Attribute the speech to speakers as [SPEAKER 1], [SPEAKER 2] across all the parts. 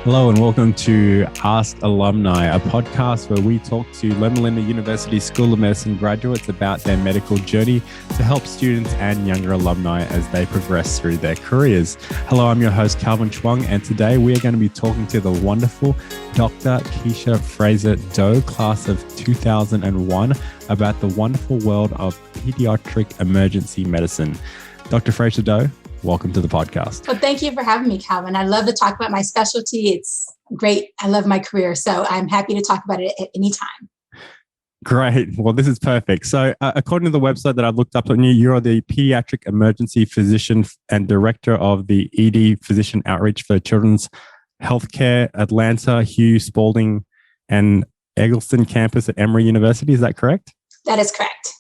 [SPEAKER 1] Hello and welcome to Ask Alumni, a podcast where we talk to Loma Linda University School of Medicine graduates about their medical journey to help students and younger alumni as they progress through their careers. Hello, I'm your host, Calvin Chuang, and today we are going to be talking to the wonderful Dr. Kiesha Fraser Doe, class of 2001, about the wonderful world of pediatric emergency medicine. Dr. Fraser Doe, welcome to the podcast.
[SPEAKER 2] Well, thank you for having me, Calvin. I love to talk about my specialty. It's great. I love my career, so I'm happy to talk about it at any time.
[SPEAKER 1] Great. Well, this is perfect. So according to the website that I looked up on you, you're the Pediatric Emergency Physician and Director of the ED Physician Outreach for Children's Healthcare, Atlanta, Hugh Spalding, and Eggleston campus at Emory University. Is that correct?
[SPEAKER 2] That is correct.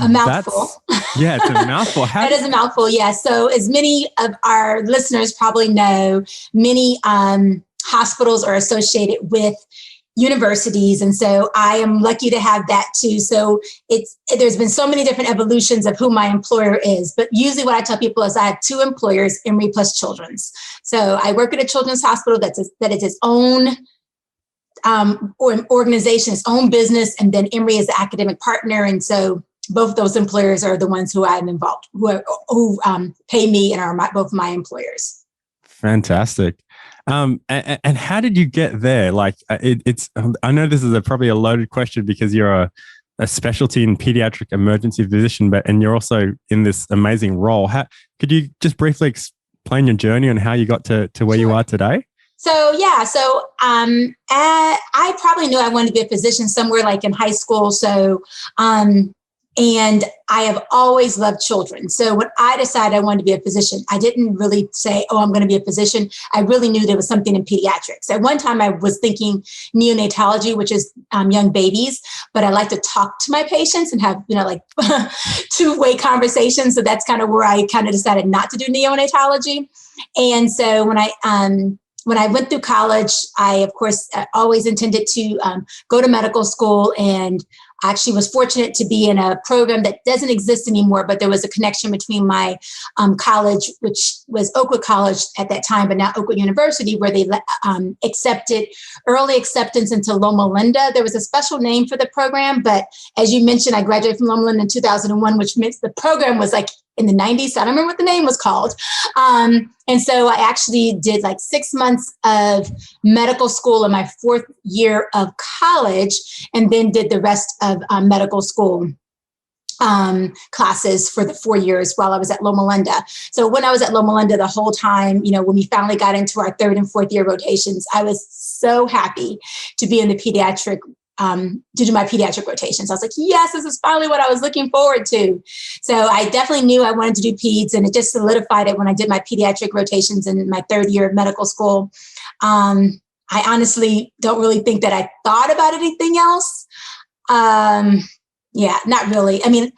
[SPEAKER 2] A mouthful.
[SPEAKER 1] Yeah, it's a mouthful.
[SPEAKER 2] That is a mouthful, yeah. So as many of our listeners probably know, many hospitals are associated with universities. And so I am lucky to have that too. So there's been so many different evolutions of who my employer is. But usually what I tell people is I have two employers, Emory plus Children's. So I work at a children's hospital that is its own organization, its own business. And then Emory is the academic partner. And so both those employers are the ones who I'm involved, who pay me and are both my employers.
[SPEAKER 1] Fantastic. And how did you get there? Like it's, I know this is probably a loaded question because you're a specialty in pediatric emergency physician, and you're also in this amazing role. Could you just briefly explain your journey and how you got to where you are today?
[SPEAKER 2] So I probably knew I wanted to be a physician somewhere like in high school. So, and I have always loved children. So when I decided I wanted to be a physician, I didn't really say, I'm going to be a physician. I really knew there was something in pediatrics. At one time I was thinking neonatology, which is young babies, but I like to talk to my patients and have, like two-way conversations. So that's kind of where I kind of decided not to do neonatology. And so when I went through college, I, of course, always intended to go to medical school, and actually was fortunate to be in a program that doesn't exist anymore, but there was a connection between my college, which was Oakwood College at that time, but now Oakwood University, where they accepted early acceptance into Loma Linda. There was a special name for the program, but as you mentioned, I graduated from Loma Linda in 2001, which means the program was like in the 90s. So I don't remember what the name was called. And so I actually did like 6 months of medical school in my fourth year of college, and then did the rest of medical school classes for the 4 years while I was at Loma Linda. So when I was at Loma Linda the whole time, when we finally got into our third and fourth year rotations, I was so happy to be in the pediatric to do my pediatric rotations. I was like, yes, this is finally what I was looking forward to. So I definitely knew I wanted to do peds, and it just solidified it when I did my pediatric rotations in my third year of medical school. I honestly don't really think that I thought about anything else. Not really. I mean,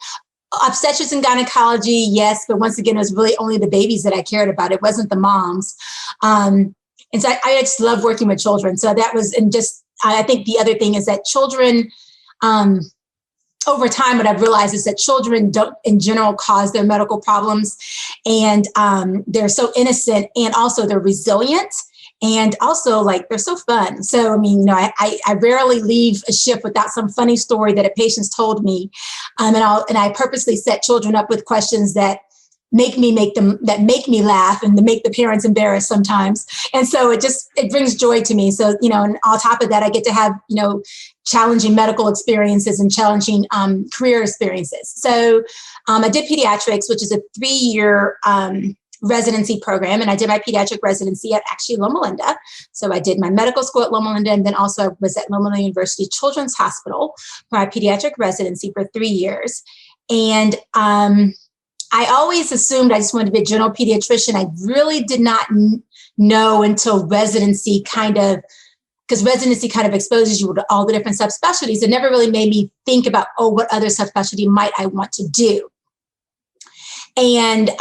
[SPEAKER 2] obstetrics and gynecology, yes, but once again, it was really only the babies that I cared about. It wasn't the moms. And so I just love working with children. So that was, and just, I think the other thing is that children, over time, what I've realized is that children don't, in general, cause their medical problems. And they're so innocent, and also they're resilient. And also, like, they're so fun. So, I mean, I rarely leave a shift without some funny story that a patient's told me. And I purposely set children up with questions that make me laugh and to make the parents embarrassed sometimes. And so it brings joy to me. So, and on top of that, I get to have, challenging medical experiences and challenging career experiences. So I did pediatrics, which is a 3-year residency program. And I did my pediatric residency at actually Loma Linda. So I did my medical school at Loma Linda, and then also I was at Loma Linda University Children's Hospital for my pediatric residency for 3 years. And I always assumed I just wanted to be a general pediatrician. I really did not know until residency because residency kind of exposes you to all the different subspecialties. It never really made me think about, what other subspecialty might I want to do? And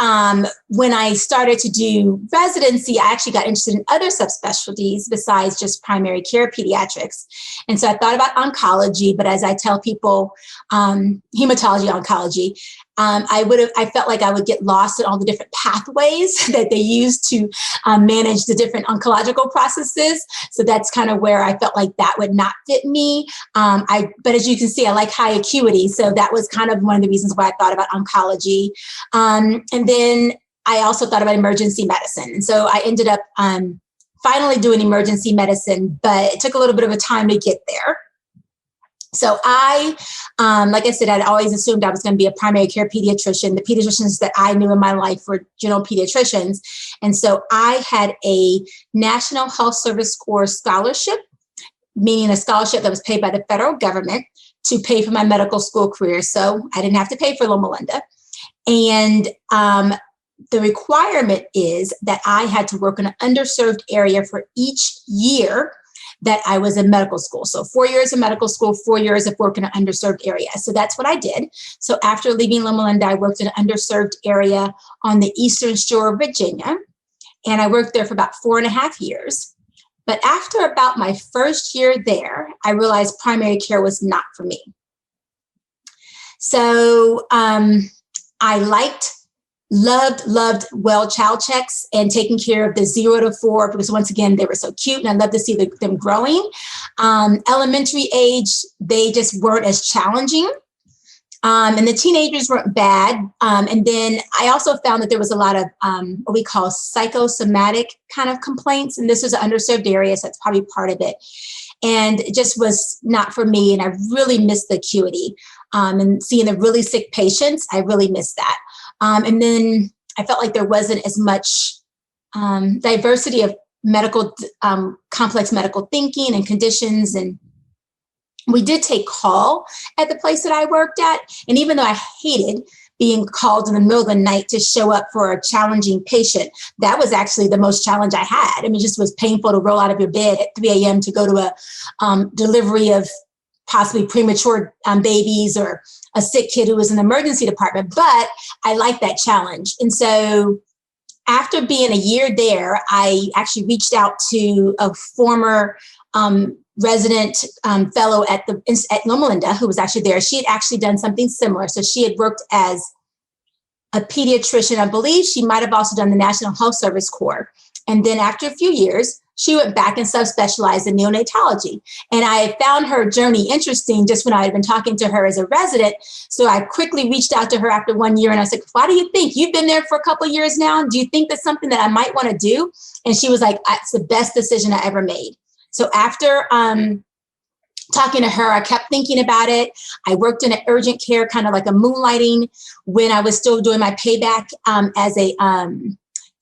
[SPEAKER 2] when I started to do residency, I actually got interested in other subspecialties besides just primary care pediatrics. And so I thought about oncology, but as I tell people, hematology oncology. I felt like I would get lost in all the different pathways that they use to manage the different oncological processes. So that's kind of where I felt like that would not fit me. But as you can see, I like high acuity. So that was kind of one of the reasons why I thought about oncology. And then I also thought about emergency medicine. And so I ended up finally doing emergency medicine, but it took a little bit of a time to get there. So I, like I said, I'd always assumed I was going to be a primary care pediatrician. The pediatricians that I knew in my life were general pediatricians. And so I had a National Health Service Corps scholarship, meaning a scholarship that was paid by the federal government to pay for my medical school career. So I didn't have to pay for Loma Linda. And the requirement is that I had to work in an underserved area for each year that I was in medical school. So 4 years of medical school, 4 years of work in an underserved area. So that's what I did. So after leaving Loma Linda, I worked in an underserved area on the Eastern Shore of Virginia. And I worked there for about 4.5 years. But after about my first year there, I realized primary care was not for me. So I loved well child checks and taking care of the 0 to 4, because once again, they were so cute and I love to see them growing. Elementary age, they just weren't as challenging. And the teenagers weren't bad. And then I also found that there was a lot of what we call psychosomatic kind of complaints. And this was an underserved area, so that's probably part of it. And it just was not for me. And I really missed the acuity. And seeing the really sick patients, I really missed that. And then I felt like there wasn't as much diversity of medical, complex medical thinking and conditions. And we did take call at the place that I worked at. And even though I hated being called in the middle of the night to show up for a challenging patient, that was actually the most challenge I had. I mean, it just was painful to roll out of your bed at 3 a.m. to go to a delivery of possibly premature babies or a sick kid who was in the emergency department. But I liked that challenge. And so after being a year there, I actually reached out to a former resident fellow at Loma Linda, who was actually there. She had actually done something similar. So she had worked as a pediatrician. I believe she might have also done the National Health Service Corps. And then after a few years, she went back and subspecialized in neonatology. And I found her journey interesting just when I had been talking to her as a resident. So I quickly reached out to her after 1 year and I said, why do you think? You've been there for a couple of years now. Do you think that's something that I might want to do? And she was like, it's the best decision I ever made. So after talking to her, I kept thinking about it. I worked in an urgent care, kind of like a moonlighting when I was still doing my payback as a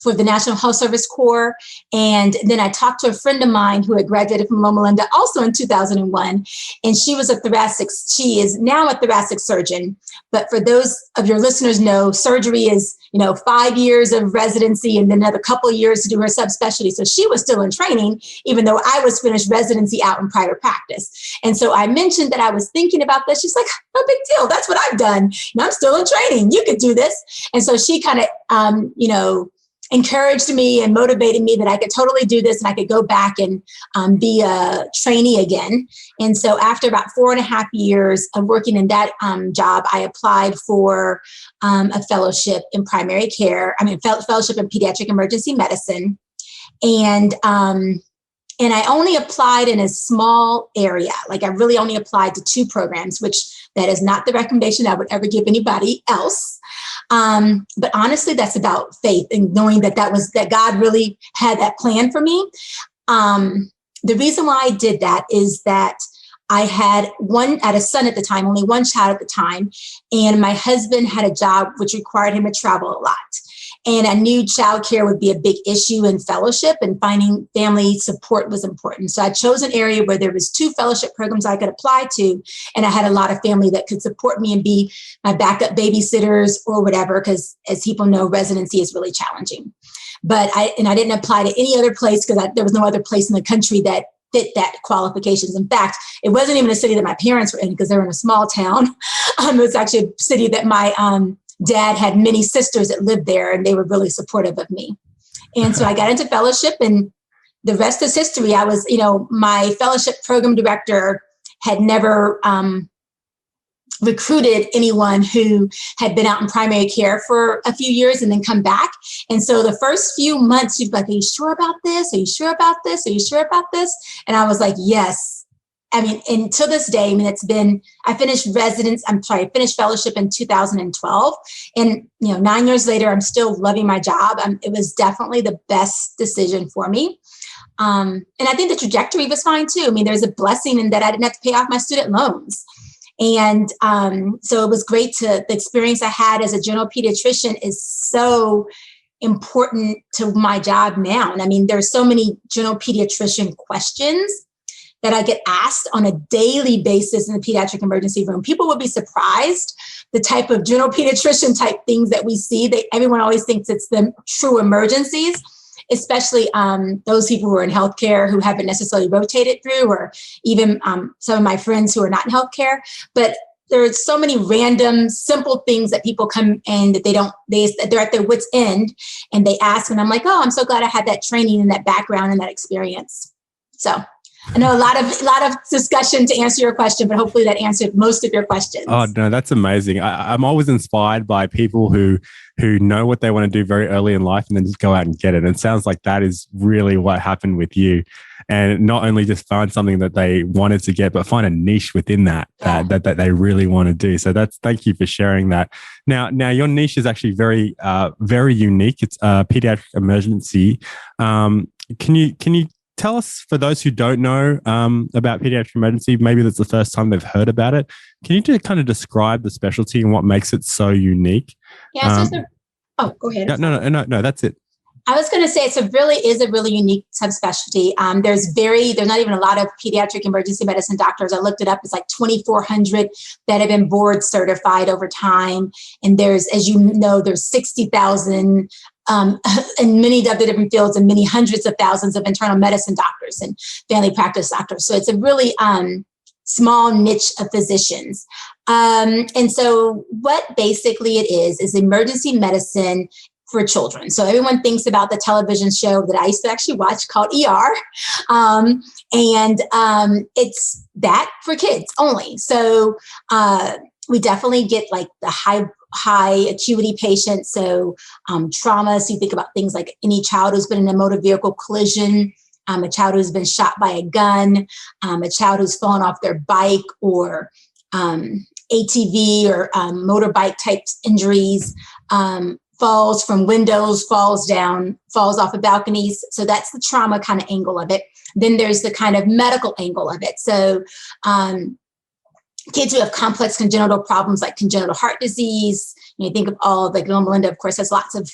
[SPEAKER 2] for the National Health Service Corps. And then I talked to a friend of mine who had graduated from Loma Linda also in 2001. And she is now a thoracic surgeon. But for those of your listeners know, surgery is, 5 years of residency and then another couple of years to do her subspecialty. So she was still in training, even though I was finished residency out in private practice. And so I mentioned that I was thinking about this. She's like, no big deal. That's what I've done. I'm still in training. You could do this. And so she kind of, encouraged me and motivated me that I could totally do this and I could go back and be a trainee again. And so after about 4.5 years of working in that job, I applied for a fellowship in primary care. Fellowship in pediatric emergency medicine. And I only applied in a small area. Like I really only applied to 2 programs, which that is not the recommendation I would ever give anybody else. But honestly, that's about faith and knowing that God really had that plan for me. The reason why I did that is that I had a son at the time, only one child at the time. And my husband had a job which required him to travel a lot. And I knew childcare would be a big issue in fellowship, and finding family support was important. So I chose an area where there was 2 fellowship programs I could apply to. And I had a lot of family that could support me and be my backup babysitters or whatever, because as people know, residency is really challenging. But I didn't apply to any other place because there was no other place in the country that fit that qualifications. In fact, it wasn't even a city that my parents were in because they were in a small town. It was actually a city that my dad had many sisters that lived there, and they were really supportive of me. And so I got into fellowship, and the rest is history. I was, my fellowship program director had never recruited anyone who had been out in primary care for a few years and then come back. And so the first few months, you'd be like, are you sure about this? Are you sure about this? Are you sure about this? And I was like, yes. I mean, and to this day, I mean, I finished fellowship in 2012. And, 9 years later, I'm still loving my job. It was definitely the best decision for me. And I think the trajectory was fine too. I mean, there's a blessing in that I didn't have to pay off my student loans. And so it was great the experience I had as a general pediatrician is so important to my job now. And I mean, there's so many general pediatrician questions that I get asked on a daily basis in the pediatric emergency room. People would be surprised the type of general pediatrician type things that we see. Everyone always thinks it's the true emergencies, especially those people who are in healthcare who haven't necessarily rotated through, or even some of my friends who are not in healthcare. But there's so many random, simple things that people come in that they're at their wits' end and they ask, and I'm like, oh, I'm so glad I had that training and that background and that experience. So I know a lot of discussion to answer your question, but hopefully that answered most of your questions.
[SPEAKER 1] Oh, no, that's amazing. I'm always inspired by people who know what they want to do very early in life and then just go out and get it. And it sounds like that is really what happened with you. And not only just find something that they wanted to get, but find a niche within that they really want to do. So thank you for sharing that. Now your niche is actually very, very unique. It's pediatric emergency. Can you tell us, for those who don't know about pediatric emergency, maybe that's the first time they've heard about it. Can you just kind of describe the specialty and what makes it so unique?
[SPEAKER 2] Yeah. Go ahead.
[SPEAKER 1] No, that's it.
[SPEAKER 2] I was going to say it is a really unique subspecialty. There's not even a lot of pediatric emergency medicine doctors. I looked it up. It's like 2,400 that have been board certified over time. And there's 60,000 in many of the different fields and many hundreds of thousands of internal medicine doctors and family practice doctors. So it's a really small niche of physicians. And so what basically it is emergency medicine for children. So everyone thinks about the television show that I used to actually watch called ER. It's that for kids only. So we definitely get like the high acuity patients. So trauma. So you think about things like any child who's been in a motor vehicle collision, a child who's been shot by a gun, a child who's fallen off their bike, or ATV or motorbike type injuries, falls from windows, falls off of balconies. So that's the trauma kind of angle of it. Then there's the kind of medical angle of it. So kids who have complex congenital problems like congenital heart disease, you think of all, like Loma Linda, of course, has lots of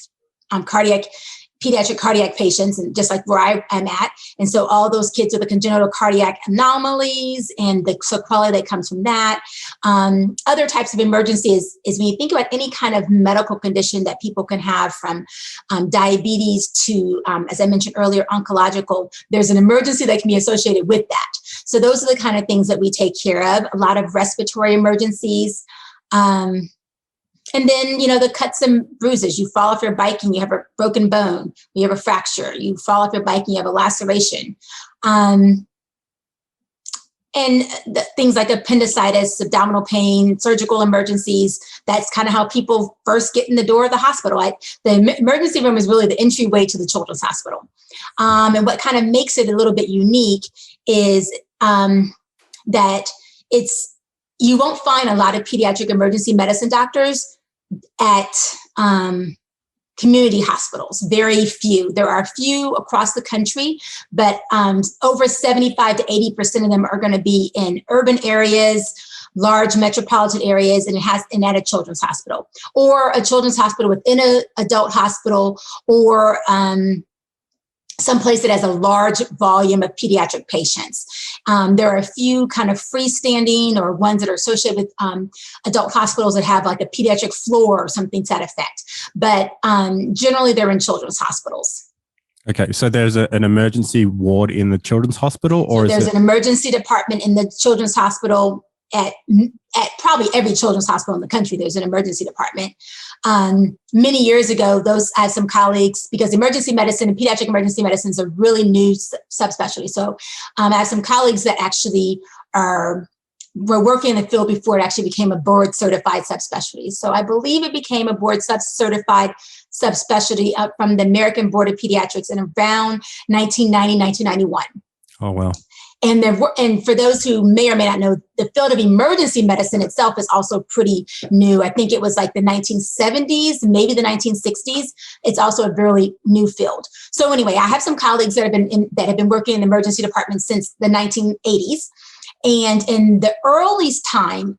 [SPEAKER 2] pediatric cardiac patients, and just like where I am at. And so all those kids with the congenital cardiac anomalies and the sequelae that comes from that. Other types of emergency is when you think about any kind of medical condition that people can have, from diabetes to, as I mentioned earlier, oncological, there's an emergency that can be associated with that. So those are the kind of things that we take care of. A lot of respiratory emergencies. And then, the cuts and bruises. You fall off your bike and you have a broken bone. You have a fracture. You fall off your bike and you have a laceration. And things like appendicitis, abdominal pain, surgical emergencies. That's kind of how people first get in the door of the hospital. The emergency room is really the entryway to the children's hospital. And what kind of makes it a little bit unique is that you won't find a lot of pediatric emergency medicine doctors at community hospitals. Very few. There are a few across the country, but over 75 to 80% of them are going to be in urban areas, large metropolitan areas, and at a children's hospital, or a children's hospital within an adult hospital, or someplace that has a large volume of pediatric patients. There are a few kind of freestanding or ones that are associated with adult hospitals that have like a pediatric floor or something to that effect. But generally, they're in children's hospitals.
[SPEAKER 1] Okay, so there's an emergency ward in the children's hospital, or
[SPEAKER 2] there's an emergency department in the children's hospital. At probably every children's hospital in the country, there's an emergency department. Many years ago, I had some colleagues, because emergency medicine and pediatric emergency medicine is a really new subspecialty. So I have some colleagues that actually are were working in the field before it actually became a board certified subspecialty. So I believe it became a board certified subspecialty up from the American Board of Pediatrics in around 1990, 1991.
[SPEAKER 1] Oh, wow.
[SPEAKER 2] And for those who may or may not know, the field of emergency medicine itself is also pretty new. I think it was like the 1970s, maybe the 1960s. It's also a very new field. So anyway, I have some colleagues that have been working in the emergency department since the 1980s. And in the earliest time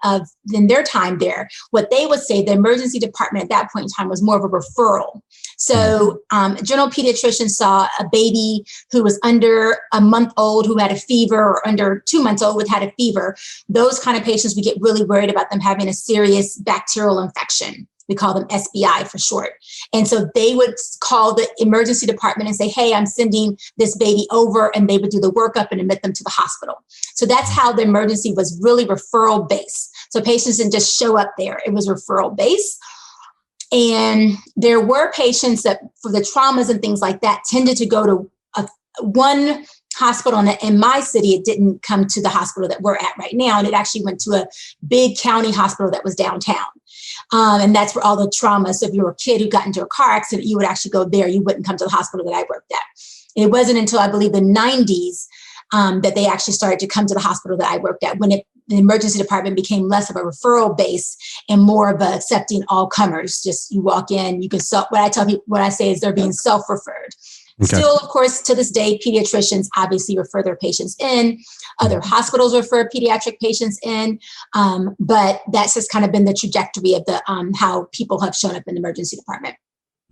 [SPEAKER 2] in their time there, what they would say, the emergency department at that point in time was more of a referral. So general pediatrician saw a baby who was under a month old who had a fever, or under 2 months old who had a fever. Those kind of patients, we get really worried about them having a serious bacterial infection. We call them SBI for short. And so they would call the emergency department and say, hey, I'm sending this baby over, and they would do the workup and admit them to the hospital. So that's how the emergency was really referral based. So patients didn't just show up there. It was referral based. And there were patients that for the traumas and things like that tended to go to one hospital. And in my city, it didn't come to the hospital that we're at right now. And it actually went to a big county hospital that was downtown. And that's where all the trauma. So if you were a kid who got into a car accident, you would actually go there. You wouldn't come to the hospital that I worked at. And it wasn't until I believe the 90s that they actually started to come to the hospital that I worked at, when the emergency department became less of a referral base and more of a accepting all comers. Just you walk in, you can what I say is they're being self-referred. Okay. Still, of course, to this day, pediatricians obviously refer their patients in. Other hospitals refer pediatric patients in. But that's just kind of been the trajectory of the how people have shown up in the emergency department.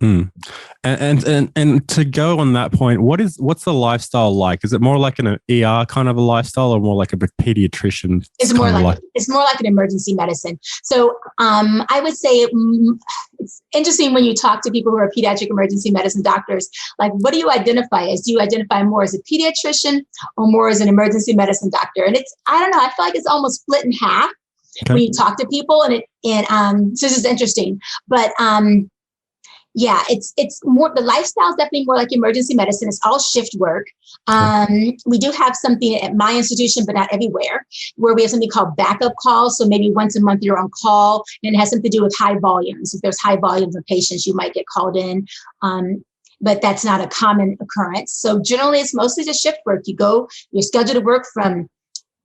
[SPEAKER 1] And to go on that point, what's the lifestyle like? Is it more like an ER kind of a lifestyle, or more like a pediatrician?
[SPEAKER 2] It's more like an emergency medicine. So I would say it's interesting when you talk to people who are pediatric emergency medicine doctors. Like, what do you identify as? Do you identify more as a pediatrician or more as an emergency medicine doctor? And I don't know. I feel like it's almost split in half when you talk to people, and so this is interesting, but. Yeah, it's more, the lifestyle is definitely more like emergency medicine. It's all shift work. We do have something at my institution, but not everywhere, where we have something called backup calls. So maybe once a month you're on call, and it has something to do with high volumes. If there's high volumes of patients, you might get called in. But that's not a common occurrence. So generally it's mostly just shift work. You're scheduled to work from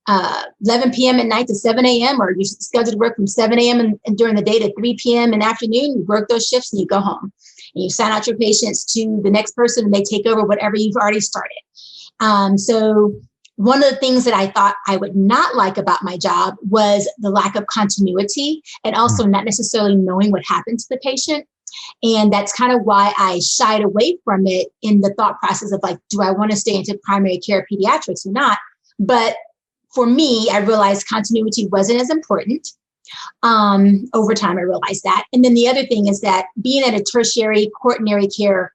[SPEAKER 2] 11 p.m. at night to 7 a.m. or you're scheduled to work from 7 a.m. and during the day to 3 p.m. in the afternoon. You work those shifts and you go home. And you sign out your patients to the next person, and they take over whatever you've already started. So one of the things that I thought I would not like about my job was the lack of continuity, and also not necessarily knowing what happened to the patient. And that's kind of why I shied away from it in the thought process of like, do I want to stay into primary care pediatrics or not? But for me, I realized continuity wasn't as important. Over time, I realized that. And then the other thing is that being at a tertiary quaternary care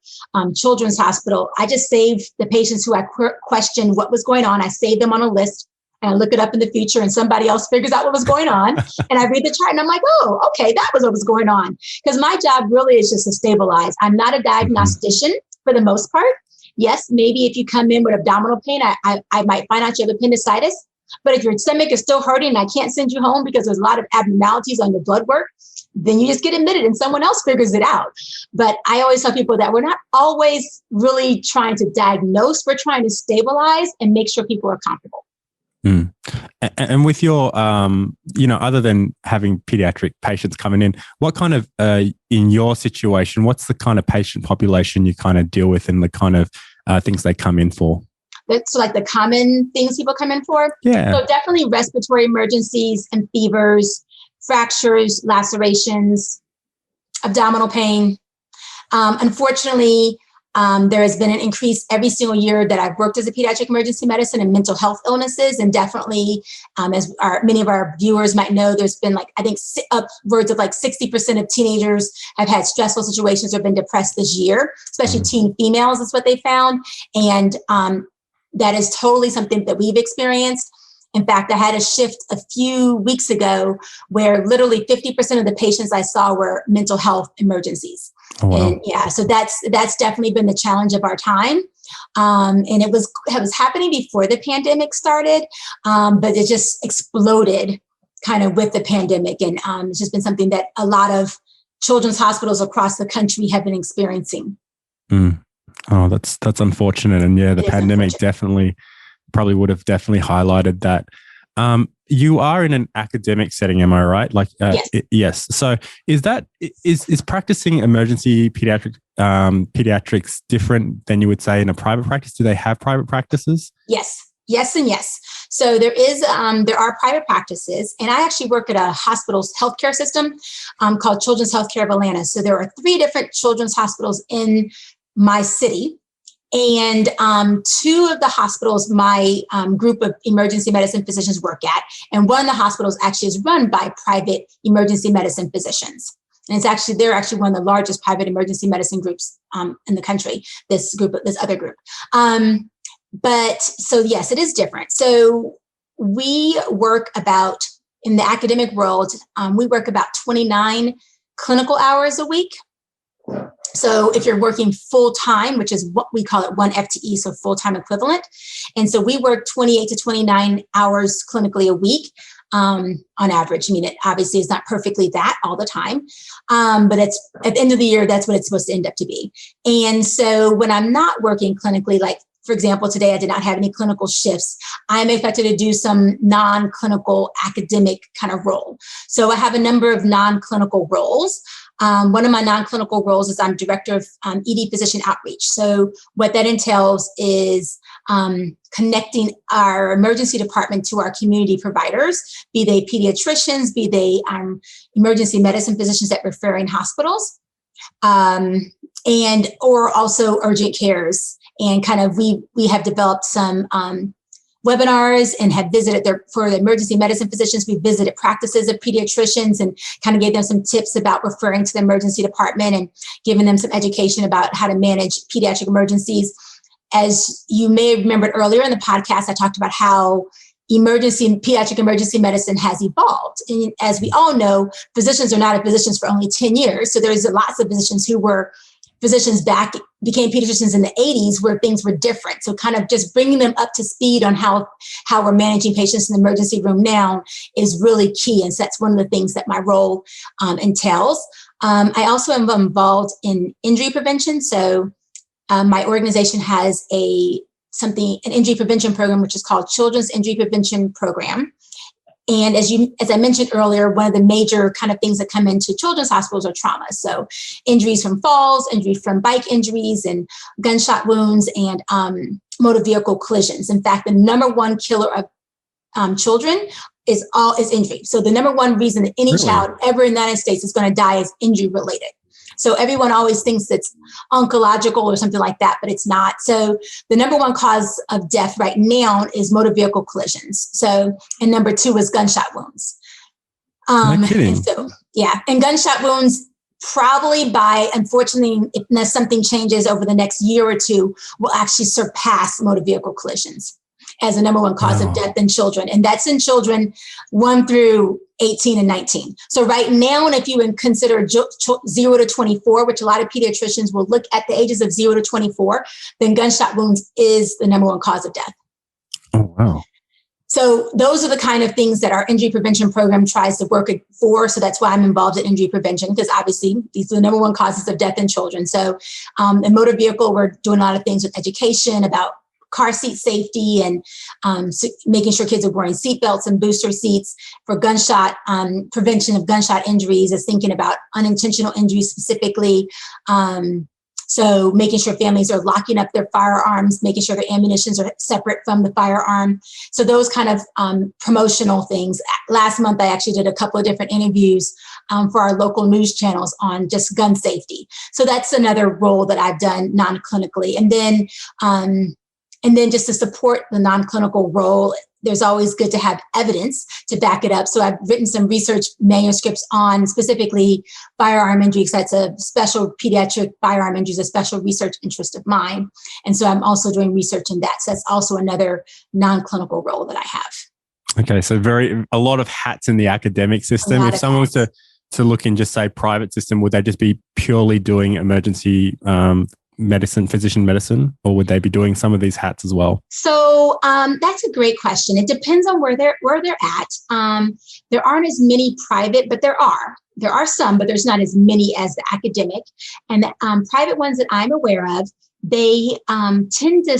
[SPEAKER 2] children's hospital, I just saved the patients who I questioned what was going on. I saved them on a list, and I look it up in the future, and somebody else figures out what was going on. And I read the chart, and I'm like, oh, okay, that was what was going on. Because my job really is just to stabilize. I'm not a diagnostician for the most part. Yes, maybe if you come in with abdominal pain, I might find out you have appendicitis. But if your stomach is still hurting and I can't send you home because there's a lot of abnormalities on your blood work, then you just get admitted and someone else figures it out. But I always tell people that we're not always really trying to diagnose. We're trying to stabilize and make sure people are comfortable.
[SPEAKER 1] And with your, other than having pediatric patients coming in, what kind of, in your situation, what's the kind of patient population you kind of deal with and the kind of things they come in for?
[SPEAKER 2] That's like the common things people come in for.
[SPEAKER 1] Yeah.
[SPEAKER 2] So definitely respiratory emergencies and fevers, fractures, lacerations, abdominal pain. Unfortunately, there has been an increase every single year that I've worked as a pediatric emergency medicine and mental health illnesses. And definitely, as many of our viewers might know, there's been upwards of 60% of teenagers have had stressful situations or been depressed this year, especially teen females is what they found. And that is totally something that we've experienced. In fact, I had a shift a few weeks ago where literally 50% of the patients I saw were mental health emergencies. Oh, wow. And yeah, so that's definitely been the challenge of our time. And it was happening before the pandemic started, but it just exploded kind of with the pandemic. And it's just been something that a lot of children's hospitals across the country have been experiencing.
[SPEAKER 1] Mm. Oh, that's unfortunate. And yeah, the pandemic probably would have definitely highlighted that. You are in an academic setting, am I right? Like,
[SPEAKER 2] yes.
[SPEAKER 1] Yes. So is practicing emergency pediatrics different than you would say in a private practice? Do they have private practices?
[SPEAKER 2] Yes, and yes. So there are private practices, and I actually work at a hospital's healthcare system called Children's Healthcare of Atlanta. So there are 3 different children's hospitals in my city. And 2 of the hospitals my group of emergency medicine physicians work at, and one of the hospitals actually is run by private emergency medicine physicians. And they're actually one of the largest private emergency medicine groups in the country, this other group. But so yes, it is different. So we work in the academic world, we work about 29 clinical hours a week. So if you're working full time, which is what we call it 1 FTE, so full-time equivalent. And so we work 28 to 29 hours clinically a week on average. I mean, it obviously is not perfectly that all the time, but it's at the end of the year, that's what it's supposed to end up to be. And so when I'm not working clinically, like for example, today I did not have any clinical shifts, I'm expected to do some non-clinical academic kind of role. So I have a number of non-clinical roles. One of my non-clinical roles is I'm director of ED physician outreach. So what that entails is connecting our emergency department to our community providers, be they pediatricians, be they emergency medicine physicians at referring hospitals, or also urgent cares. And kind of we have developed some webinars and have visited for the emergency medicine physicians. We visited practices of pediatricians and kind of gave them some tips about referring to the emergency department and giving them some education about how to manage pediatric emergencies. As you may have remembered earlier in the podcast, I talked about how pediatric emergency medicine has evolved. And as we all know, physicians are not physicians for only 10 years. So there's lots of physicians who were physicians became pediatricians in the 80s where things were different. So kind of just bringing them up to speed on how we're managing patients in the emergency room now is really key. And so that's one of the things that my role entails. I also am involved in injury prevention. So my organization has an injury prevention program, which is called Children's Injury Prevention Program. And as I mentioned earlier, one of the major kind of things that come into children's hospitals are trauma. So injuries from falls, injuries from bike injuries, and gunshot wounds, and motor vehicle collisions. In fact, the number 1 killer of children is injury. So the number 1 reason that any child ever in the United States is going to die is injury related. So everyone always thinks it's oncological or something like that, but it's not. So the number 1 cause of death right now is motor vehicle collisions. So, and number 2 is gunshot wounds. And gunshot wounds probably unfortunately, unless something changes over the next year or 2, will actually surpass motor vehicle collisions as the number 1 cause of death in children. And that's in children 1 through 18 and 19. So right now, and if you would consider 0 to 24, which a lot of pediatricians will look at the ages of 0 to 24, then gunshot wounds is the number 1 cause of death.
[SPEAKER 1] Oh, wow.
[SPEAKER 2] So those are the kind of things that our injury prevention program tries to work for. So that's why I'm involved in injury prevention, because obviously these are the number 1 causes of death in children. So in motor vehicle, we're doing a lot of things with education about car seat safety and making sure kids are wearing seat belts and booster seats. For gunshot prevention of gunshot injuries is thinking about unintentional injuries specifically. So making sure families are locking up their firearms, making sure their ammunitions are separate from the firearm. So those kind of promotional things. Last month, I actually did a couple of different interviews for our local news channels on just gun safety. So that's another role that I've done non-clinically. And then just to support the non-clinical role, there's always good to have evidence to back it up. So I've written some research manuscripts on specifically firearm injuries. That's a special pediatric firearm injuries, a special research interest of mine. And so I'm also doing research in that. So that's also another non-clinical role that I have.
[SPEAKER 1] Okay. So a lot of hats in the academic system. If someone was to look in just say private system, would they just be purely doing emergency physician medicine, or would they be doing some of these hats as well?
[SPEAKER 2] So that's a great question. It depends on where they're at. There aren't as many private, but there are some, but there's not as many as the academic. And the private ones that I'm aware of, they tend to.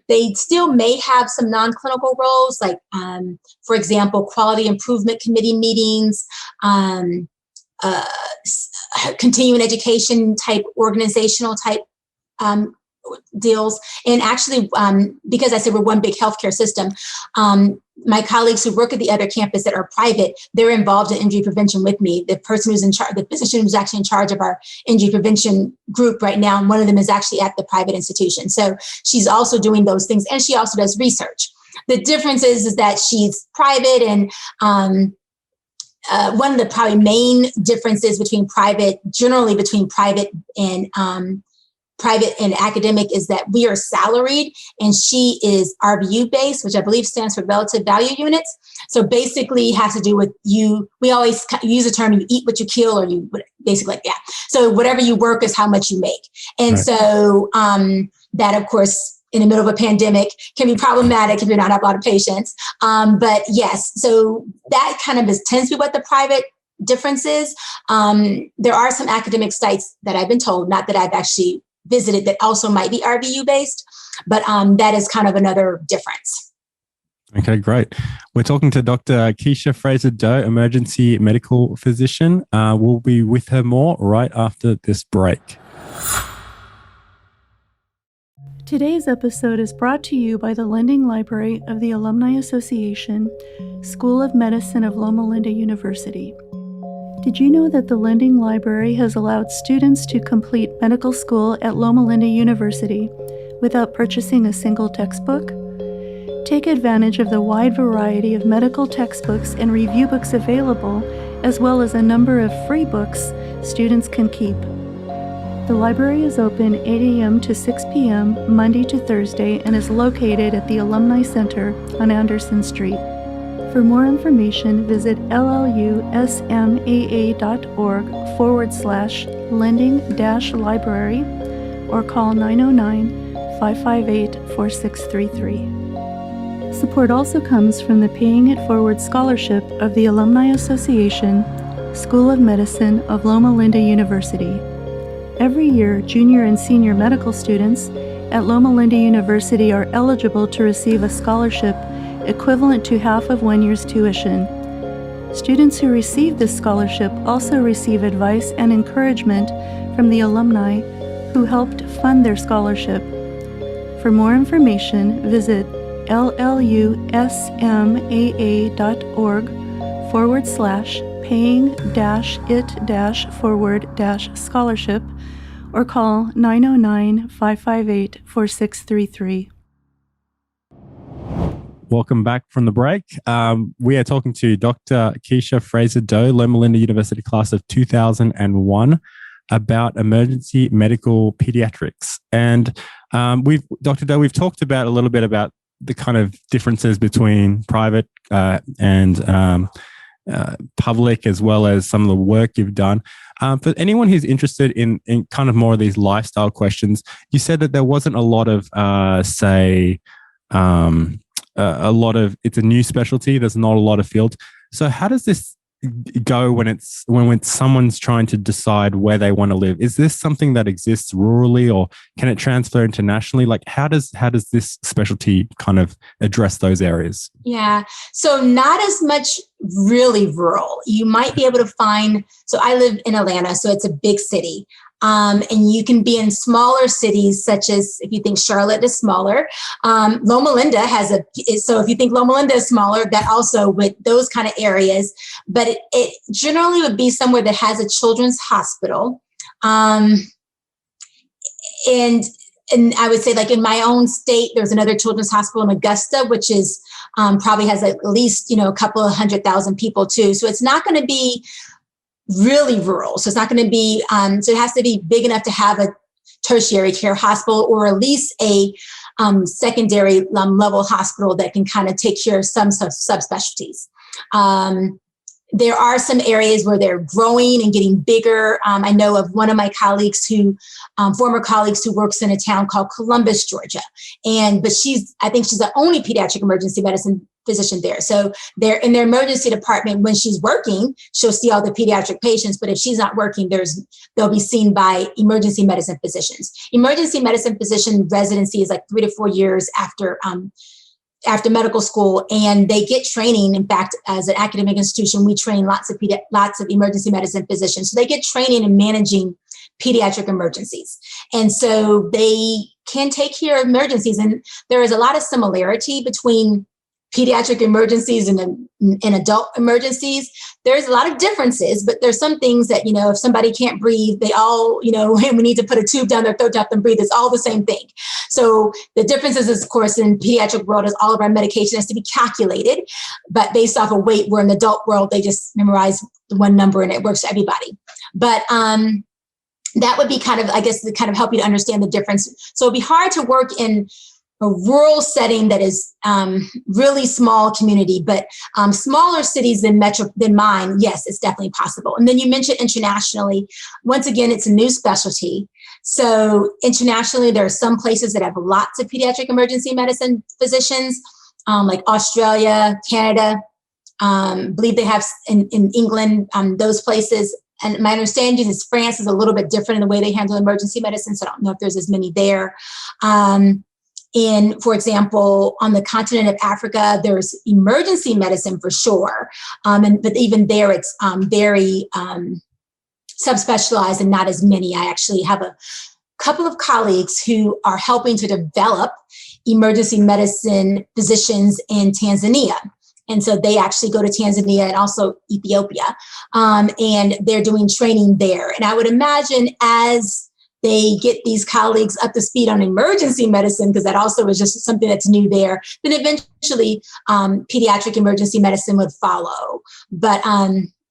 [SPEAKER 2] They still may have some non-clinical roles, like, for example, quality improvement committee meetings, continuing education type, organizational type deals. And actually, because I said we're one big healthcare system, my colleagues who work at the other campus that are private, they're involved in injury prevention with me. The person who's in charge, the physician who's actually in charge of our injury prevention group right now, and one of them is actually at the private institution. So she's also doing those things, and she also does research. The difference is that she's private, and one of the probably main differences generally between private and academic is that we are salaried and she is RVU based, which I believe stands for relative value units. So basically it has to do with we always use the term, you eat what you kill, or you basically like that. So whatever you work is how much you make. And right. So that of course, in the middle of a pandemic can be problematic if you're not have a lot of patients. But yes, so that kind of tends to be what the private difference is. There are some academic sites that I've been told, not that I've actually visited, that also might be RVU based, but that is kind of another difference.
[SPEAKER 1] Okay, great. We're talking to Dr. Kiesha Fraser-Doe, emergency medical physician. We'll be with her more right after this break.
[SPEAKER 3] Today's episode is brought to you by the Lending Library of the Alumni Association, School of Medicine of Loma Linda University. Did you know that the Lending Library has allowed students to complete medical school at Loma Linda University without purchasing a single textbook? Take advantage of the wide variety of medical textbooks and review books available, as well as a number of free books students can keep. The library is open 8 a.m. to 6 p.m. Monday to Thursday and is located at the Alumni Center on Anderson Street. For more information, visit llusma.org/lending-library or call 909-558-4633. Support also comes from the Paying It Forward Scholarship of the Alumni Association, School of Medicine of Loma Linda University. Every year, junior and senior medical students at Loma Linda University are eligible to receive a scholarship equivalent to half of 1 year's tuition. Students who receive this scholarship also receive advice and encouragement from the alumni who helped fund their scholarship. For more information, visit llusma.org/paying-it-forward-scholarship or call 909-558-4633.
[SPEAKER 1] Welcome back from the break. We are talking to Dr. Kiesha Fraser-Doe, Loma Linda University class of 2001, about emergency medical pediatrics. And Dr. Doe, we've talked about a little bit about the kind of differences between private and public, as well as some of the work you've done. For anyone who's interested in kind of more of these lifestyle questions, you said that there wasn't a lot of, it's a new specialty. There's not a lot of fields. So how does this go when someone's trying to decide where they want to live? Is this something that exists rurally, or can it transfer internationally? Like, how does this specialty kind of address those areas?
[SPEAKER 2] Yeah, so not as much really rural. You might be able to find, so I live in Atlanta, so it's a big city. And you can be in smaller cities, such as, if you think Charlotte is smaller, Loma Linda so if you think Loma Linda is smaller, that also with those kind of areas, but it generally would be somewhere that has a children's hospital. And I would say, like in my own state, there's another children's hospital in Augusta, which is probably has at least, a couple of 100,000 people too. So it's not going to be really rural. So it's not going to be, so it has to be big enough to have a tertiary care hospital, or at least a secondary level hospital that can kind of take care of some subspecialties. There are some areas where they're growing and getting bigger. I know of one of my colleagues former colleagues who works in a town called Columbus, Georgia. But I think she's the only pediatric emergency medicine physician there. So they're in their emergency department. When she's working, she'll see all the pediatric patients. But if she's not working, they'll be seen by emergency medicine physicians. Emergency medicine physician residency is like 3 to 4 years after medical school, and they get training. In fact, as an academic institution, we train lots of emergency medicine physicians. So they get training in managing pediatric emergencies. And so they can take care of emergencies. And there is a lot of similarity between pediatric emergencies and adult emergencies. There's a lot of differences, but there's some things that, if somebody can't breathe, they all, we need to put a tube down their throat to help them breathe. It's all the same thing. So the differences is, of course, in pediatric world is all of our medication has to be calculated, but based off of weight, where in the adult world, they just memorize the one number and it works for everybody. But that would be kind of help you to understand the difference. So it'd be hard to work in a rural setting that is really small community, but smaller cities than mine, yes, it's definitely possible. And then you mentioned internationally. Once again, it's a new specialty. So internationally, there are some places that have lots of pediatric emergency medicine physicians, like Australia, Canada. Believe they have in England, those places. And my understanding is France is a little bit different in the way they handle emergency medicine. So I don't know if there's as many there. For example, on the continent of Africa, there's emergency medicine for sure. But even there, it's very subspecialized and not as many. I actually have a couple of colleagues who are helping to develop emergency medicine physicians in Tanzania. And so they actually go to Tanzania and also Ethiopia, and they're doing training there. And I would imagine as they get these colleagues up to speed on emergency medicine, because that also is just something that's new there, then eventually pediatric emergency medicine would follow. But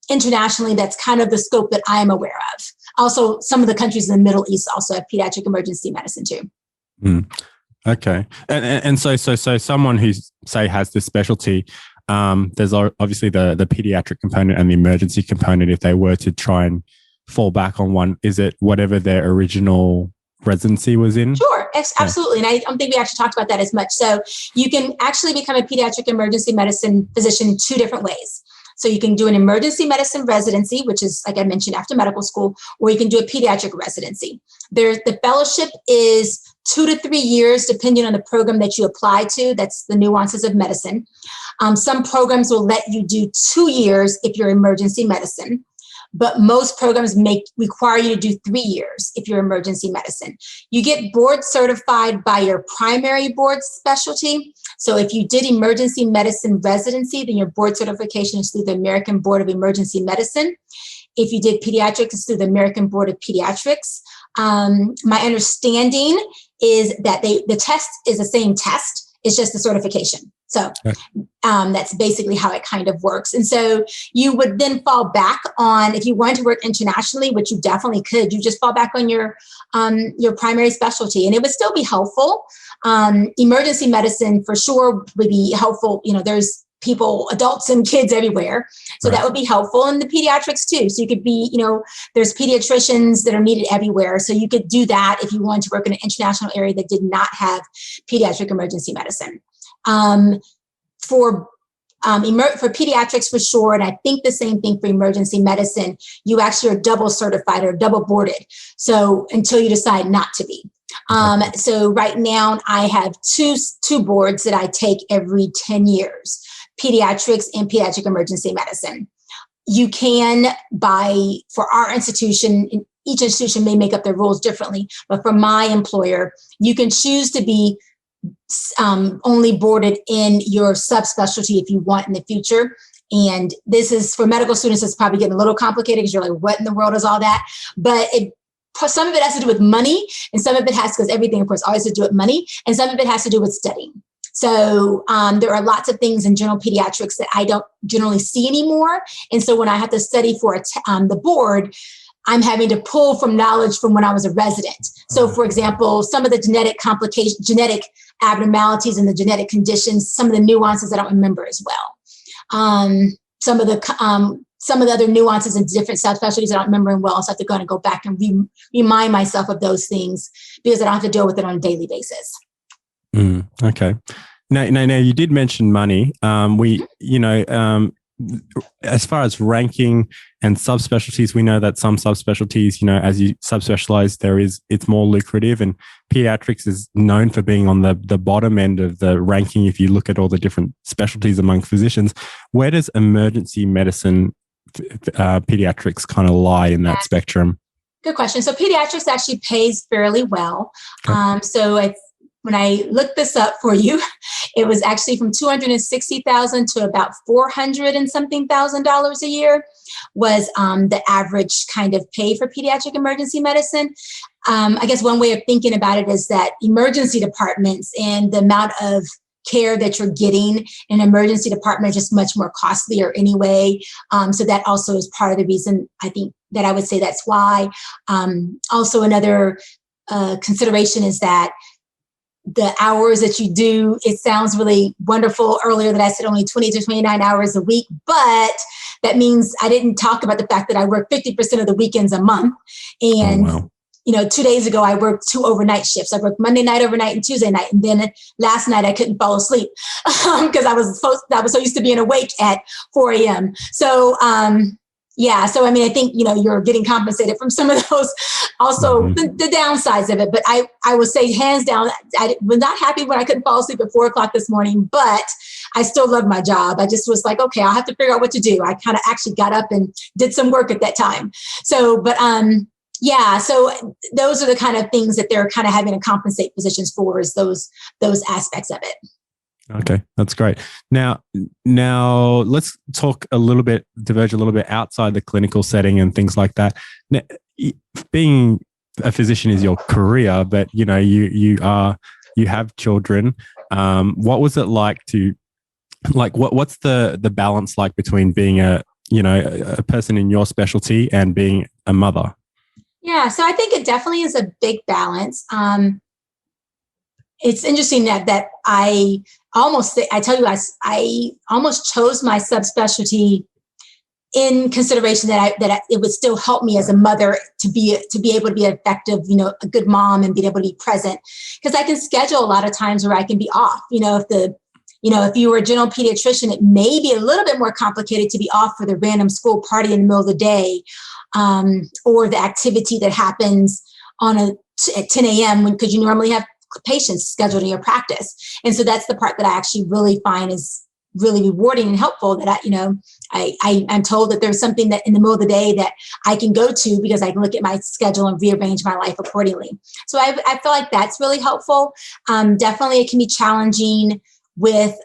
[SPEAKER 2] internationally, that's kind of the scope that I'm aware of. Also, some of the countries in the Middle East also have pediatric emergency medicine too.
[SPEAKER 1] Okay. And so someone who, say, has this specialty, there's obviously the pediatric component and the emergency component. If they were to try and fall back on one, is it whatever their original residency was in?
[SPEAKER 2] Sure, absolutely. And I don't think we actually talked about that as much. So you can actually become a pediatric emergency medicine physician in 2 different ways. So you can do an emergency medicine residency, which is, like I mentioned, after medical school, or you can do a pediatric residency. The fellowship is 2 to 3 years, depending on the program that you apply to. That's the nuances of medicine. Some programs will let you do 2 years if you're emergency medicine, but most programs require you to do 3 years if you're emergency medicine. You get board certified by your primary board specialty. So if you did emergency medicine residency, then your board certification is through the American Board of Emergency Medicine. If you did pediatrics, it's through the American Board of Pediatrics. My understanding is that the test is the same test. It's just the certification. So that's basically how it kind of works. And so you would then fall back on, if you wanted to work internationally, which you definitely could, you just fall back on your primary specialty, and it would still be helpful. Emergency medicine for sure would be helpful. There's people, adults and kids everywhere. So that would be helpful. And the pediatrics too. So you could be, there's pediatricians that are needed everywhere. So you could do that if you wanted to work in an international area that did not have pediatric emergency medicine. For pediatrics for sure, and I think the same thing for emergency medicine, you actually are double certified or double boarded. So until you decide not to be. So right now I have two boards that I take every 10 years, pediatrics and pediatric emergency medicine. You can for our institution, each institution may make up their rules differently, but for my employer, you can choose to be only boarded in your subspecialty if you want in the future. And this is for medical students, it's probably getting a little complicated because you're like, what in the world is all that? But some of it has to do with money, and some of it has, because everything, of course, always has to do with money, and some of it has to do with studying. So there are lots of things in general pediatrics that I don't generally see anymore. And so when I have to study for the board, I'm having to pull from knowledge from when I was a resident. So, for example, some of the genetic abnormalities and the genetic conditions, some of the nuances I don't remember as well. Some of the some of the other nuances and different subspecialties I don't remember well. So I have to go back and remind myself of those things because I don't have to deal with it on a daily basis.
[SPEAKER 1] Okay. Now, you did mention money. As far as ranking and subspecialties, we know that some subspecialties, as you subspecialize, it's more lucrative, and pediatrics is known for being on the bottom end of the ranking. If you look at all the different specialties among physicians, where does emergency medicine, pediatrics kind of lie in that spectrum?
[SPEAKER 2] Good question. So pediatrics actually pays fairly well. Okay. When I looked this up for you, it was actually from $260,000 to about $400 and something thousand a year was the average kind of pay for pediatric emergency medicine. I guess one way of thinking about it is that emergency departments and the amount of care that you're getting in an emergency department is just much more costlier anyway. So that also is part of the reason I think that I would say that's why. Also, another consideration is that the hours that you do, it sounds really wonderful earlier that I said only 20 to 29 hours a week, but that means I didn't talk about the fact that I work 50% of the weekends a month. And, 2 days ago, I worked 2 overnight shifts. I worked Monday night overnight and Tuesday night. And then last night I couldn't fall asleep because I was so used to being awake at 4 a.m. So, so, I think, you're getting compensated from some of those, also the downsides of it. But I would say hands down, I was not happy when I couldn't fall asleep at 4 o'clock this morning, but I still love my job. I just was like, okay, I'll have to figure out what to do. I kind of actually got up and did some work at that time. So, but so those are the kind of things that they're kind of having to compensate physicians for, is those aspects of it.
[SPEAKER 1] Okay, that's great. Now let's talk diverge a little bit outside the clinical setting and things like that. Now, being a physician is your career, but you have children. What was it like what's the balance like between being a person in your specialty and being a mother?
[SPEAKER 2] Yeah, so I think it definitely is a big balance. It's interesting that I almost chose my subspecialty in consideration that it would still help me as a mother to be able to be effective, a good mom, and be able to be present, because I can schedule a lot of times where I can be off. If you were a general pediatrician, it may be a little bit more complicated to be off for the random school party in the middle of the day, or the activity that happens at 10 a.m. because you normally have patients scheduled in your practice. And so that's the part that I actually really find is really rewarding and helpful, that I'm told that there's something that in the middle of the day that I can go to because I can look at my schedule and rearrange my life accordingly. So I feel like that's really helpful. Definitely it can be challenging with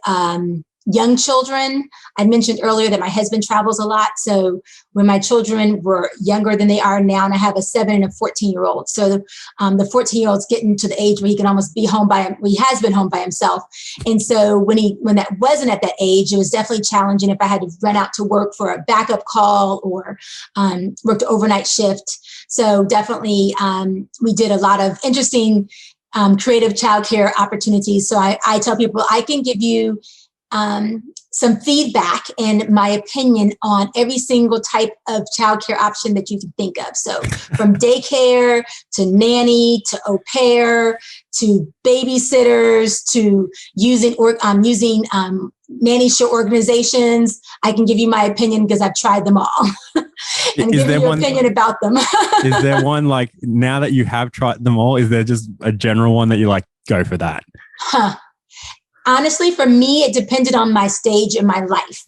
[SPEAKER 2] young children. I mentioned earlier that my husband travels a lot. So when my children were younger than they are now, and I have a 7 and a 14-year-old. So the 14-year-old's getting to the age where he can almost be home he has been home by himself. And so when that wasn't at that age, it was definitely challenging if I had to run out to work for a backup call or worked overnight shift. So definitely we did a lot of interesting creative childcare opportunities. So I tell people I can give you some feedback and my opinion on every single type of childcare option that you can think of. So from daycare to nanny to au pair to babysitters to using nanny show organizations, I can give you my opinion because I've tried them all and give you an opinion about them.
[SPEAKER 1] Is there one, like, now that you have tried them all, is there just a general one that you like, go for that?
[SPEAKER 2] Honestly, for me, it depended on my stage in my life.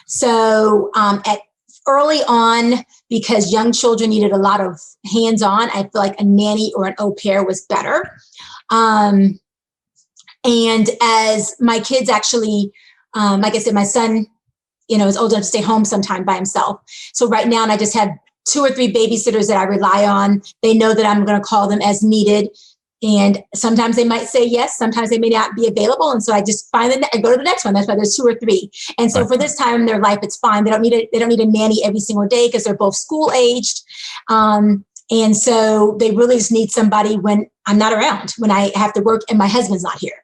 [SPEAKER 2] So early on, because young children needed a lot of hands-on, I feel like a nanny or an au pair was better. And as my kids actually, like I said, my son, is old enough to stay home sometime by himself. So right now, and I just have 2 or 3 babysitters that I rely on. They know that I'm going to call them as needed. And sometimes they might say yes, sometimes they may not be available. And so I just I go to the next one. That's why there's 2 or 3. And so for this time in their life, it's fine. They don't need a nanny every single day because they're both school aged. And so they really just need somebody when I'm not around, when I have to work and my husband's not here.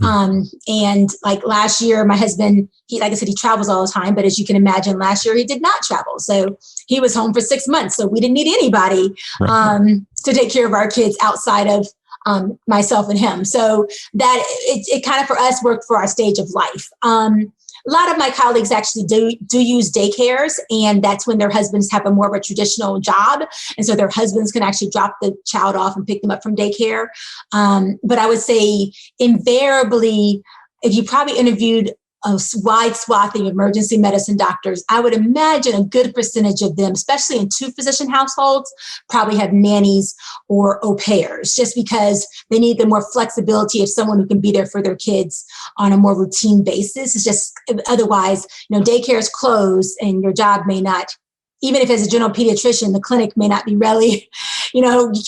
[SPEAKER 2] And like last year, my husband, like I said, he travels all the time, but as you can imagine, last year he did not travel. So he was home for 6 months. So we didn't need anybody to take care of our kids outside of myself and him. So that it kind of for us worked for our stage of life. A lot of my colleagues actually do use daycares, and that's when their husbands have a more of a traditional job. And so their husbands can actually drop the child off and pick them up from daycare. But I would say invariably, if you probably interviewed a wide swath of emergency medicine doctors, I would imagine a good percentage of them, especially in 2-physician households, probably have nannies or au pairs, just because they need the more flexibility of someone who can be there for their kids on a more routine basis. It's just otherwise, daycare is closed and your job may not, even if as a general pediatrician, the clinic may not be really, it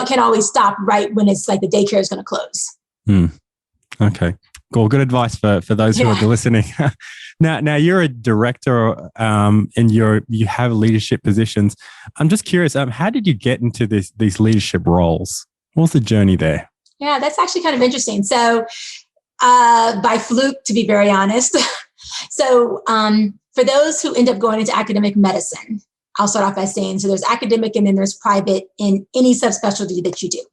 [SPEAKER 2] can't always stop right when it's like the daycare is going to close.
[SPEAKER 1] Okay. Cool. Good advice for those who are listening. Now you're a director and you have leadership positions. I'm just curious, how did you get into these leadership roles? What was the journey there?
[SPEAKER 2] Yeah, that's actually kind of interesting. So by fluke, to be very honest. So for those who end up going into academic medicine, I'll start off by saying, so there's academic and then there's private in any subspecialty that you do.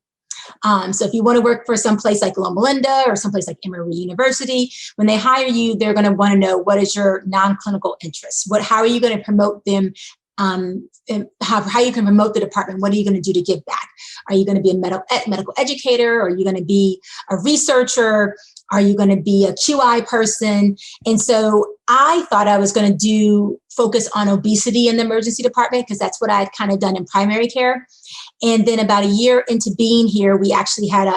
[SPEAKER 2] So if you want to work for some place like Loma Linda or someplace like Emory University, when they hire you, they're going to want to know what is your non-clinical interest? How are you going to promote them? And how you can promote the department? What are you going to do to give back? Are you going to be a medical educator? Are you going to be a researcher? Are you going to be a QI person? And so I thought I was going to focus on obesity in the emergency department because that's what I'd kind of done in primary care. And then about a year into being here, we actually had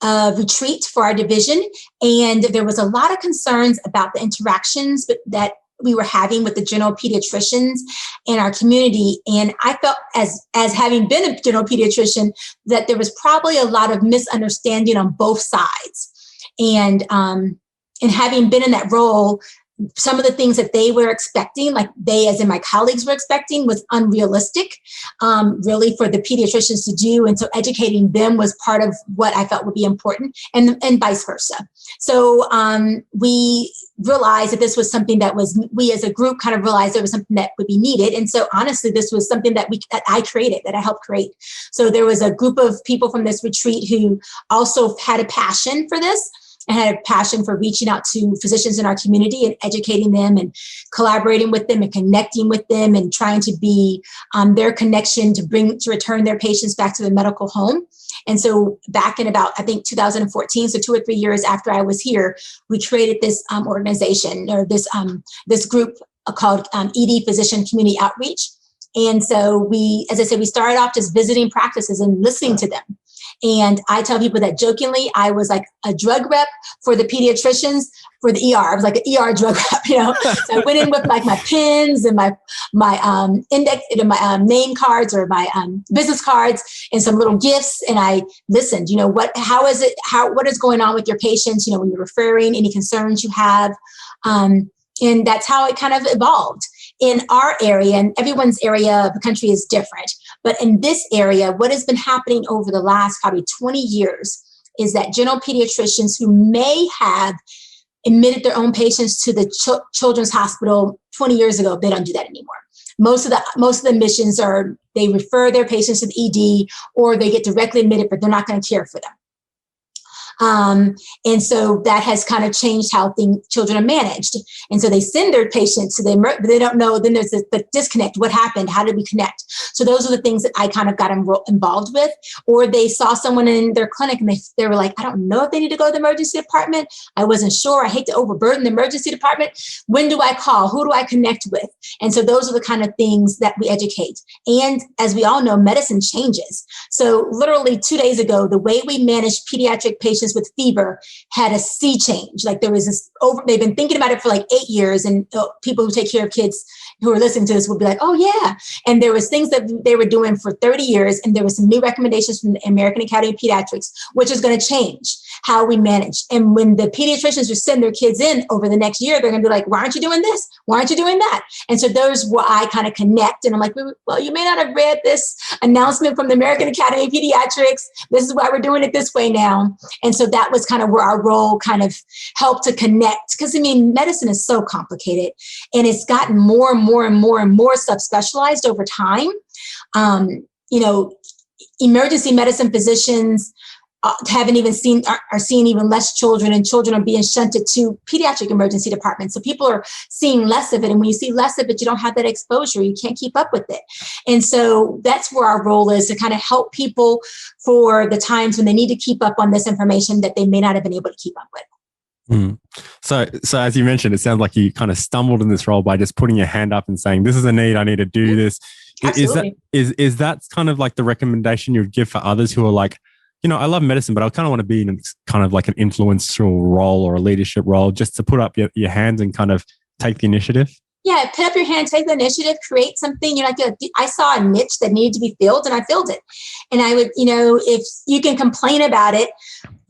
[SPEAKER 2] a retreat for our division. And there was a lot of concerns about the interactions that we were having with the general pediatricians in our community. And I felt as having been a general pediatrician, that there was probably a lot of misunderstanding on both sides. And having been in that role, some of the things that they were expecting, like they, as in my colleagues were expecting, was unrealistic, really for the pediatricians to do. And so educating them was part of what I felt would be important, and vice versa. So we realized that this was something that we as a group kind of realized there was something that would be needed. And so honestly, this was something that I created, that I helped create. So there was a group of people from this retreat who also had a passion for this, and had a passion for reaching out to physicians in our community and educating them and collaborating with them and connecting with them and trying to be their connection to return their patients back to the medical home. And so back in about, I think 2014, so 2 or 3 years after I was here, we created this organization, or this group called ED Physician Community Outreach. And so we, as I said, we started off just visiting practices and listening to them. And I tell people that jokingly, I was like a drug rep for the pediatricians for the ER. I was like an ER drug rep, So I went in with like my pens and my index, my name cards or my business cards and some little gifts. And I listened, what is going on with your patients, when you're referring, any concerns you have. And that's how it kind of evolved. In our area, and everyone's area of the country is different, but in this area, what has been happening over the last probably 20 years is that general pediatricians who may have admitted their own patients to the children's hospital 20 years ago, they don't do that anymore. Most of the admissions are, they refer their patients to the ED, or they get directly admitted, but they're not going to care for them. And so that has kind of changed how children are managed. And so they send their patients to but they don't know, then there's the disconnect. What happened? How did we connect? So those are the things that I kind of got involved with. Or they saw someone in their clinic and they were like, I don't know if they need to go to the emergency department. I wasn't sure. I hate to overburden the emergency department. When do I call? Who do I connect with? And so those are the kind of things that we educate. And as we all know, medicine changes. So literally 2 days ago, the way we managed pediatric patients with fever had a sea change. Like there was this they've been thinking about it for like 8 years, and people who take care of kids who are listening to this will be like, oh yeah. And there was things that they were doing for 30 years. And there was some new recommendations from the American Academy of Pediatrics, which is going to change how we manage. And when the pediatricians will send their kids in over the next year, they're going to be like, why aren't you doing this? Why aren't you doing that? And so those where I kind of connect. And I'm like, well, you may not have read this announcement from the American Academy of Pediatrics. This is why we're doing it this way now. And And so that was kind of where our role kind of helped to connect. Because I mean, medicine is so complicated and it's gotten more and more and more and more subspecialized over time. You know, emergency medicine physicians are seeing even less children, and children are being shunted to pediatric emergency departments. So people are seeing less of it. And when you see less of it, you don't have that exposure. You can't keep up with it. And so that's where our role is, to kind of help people for the times when they need to keep up on this information that they may not have been able to keep up with.
[SPEAKER 1] Mm. So as you mentioned, it sounds like you kind of stumbled in this role by just putting your hand up and saying, this is a need, I need to do this.
[SPEAKER 2] Absolutely.
[SPEAKER 1] Is that kind of like the recommendation you would give for others who are like, you know, I love medicine, but I kind of want to be in kind of like an influential role or a leadership role, just to put up your hands and kind of take the initiative?
[SPEAKER 2] Yeah, put up your hand, take the initiative, create something. You're like, I saw a niche that needed to be filled and I filled it. And I would, you know, if you can complain about it,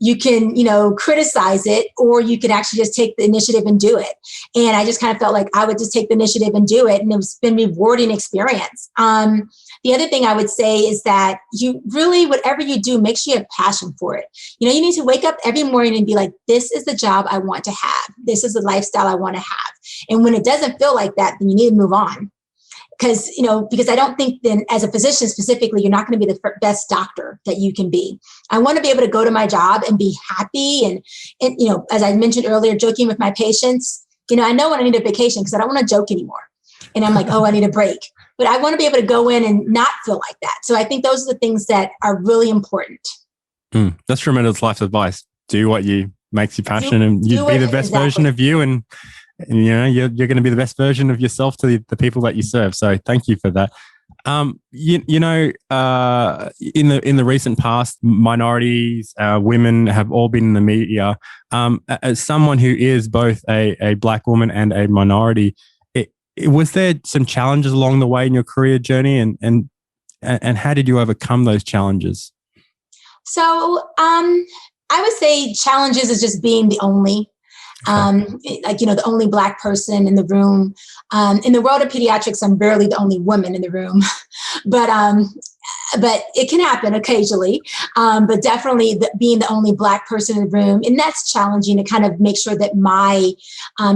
[SPEAKER 2] you can, you know, criticize it, or you could actually just take the initiative and do it. And I just kind of felt like I would just take the initiative and do it. And it's been a rewarding experience. The other thing I would say is that you really, whatever you do, make sure you have passion for it. You know, you need to wake up every morning and be like, this is the job I want to have. This is the lifestyle I want to have. And when it doesn't feel like that, then you need to move on. Because I don't think then as a physician specifically, you're not going to be the best doctor that you can be. I want to be able to go to my job and be happy. And you know, as I mentioned earlier, joking with my patients, you know, I know when I need a vacation because I don't want to joke anymore. And I'm like, oh, I need a break. But I want to be able to go in and not feel like that. So I think those are the things that are really important.
[SPEAKER 1] That's tremendous life advice. Do what makes you passionate, and you be the best version of you. And you know, you're going to be the best version of yourself to the people that you serve. So thank you for that. In the recent past, minorities, women have all been in the media. As someone who is both a Black woman and a minority, was there some challenges along the way in your career journey, and how did you overcome those challenges?
[SPEAKER 2] So I would say challenges is just being the only. The only Black person in the room. In the world of pediatrics, I'm barely the only woman in the room, but it can happen occasionally. But definitely being the only Black person in the room, and that's challenging to kind of make sure that my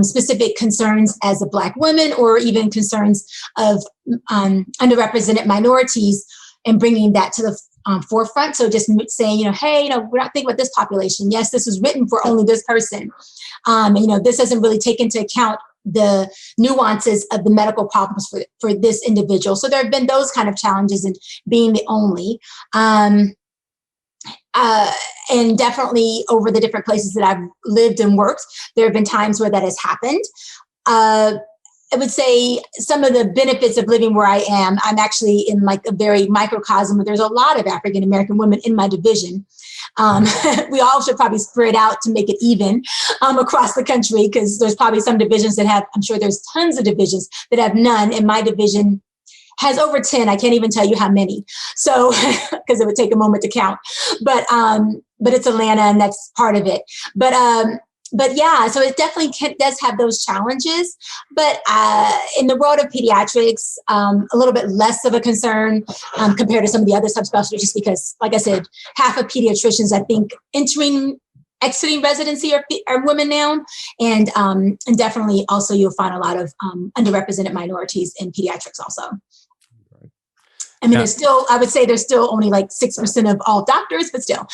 [SPEAKER 2] specific concerns as a Black woman, or even concerns of underrepresented minorities, and bringing that to the forefront. So just saying, hey, we're not thinking about this population. Yes, this was written for only this person. This doesn't really take into account the nuances of the medical problems for this individual. So there have been those kind of challenges in being the only. And definitely over the different places that I've lived and worked, there have been times where that has happened. I would say some of the benefits of living where I am, I'm actually in like a very microcosm where there's a lot of African-American women in my division. We all should probably spread out to make it even across the country, because there's probably some divisions that have, I'm sure there's tons of divisions that have none, and my division has over 10. I can't even tell you how many. So, because it would take a moment to count, but it's Atlanta and that's part of it. But yeah, so it definitely does have those challenges. But in the world of pediatrics, a little bit less of a concern compared to some of the other subspecialties, just because, like I said, half of pediatricians, I think, exiting residency are women now. And definitely also you'll find a lot of underrepresented minorities in pediatrics also. I mean, I would say there's still only like 6% of all doctors, but still.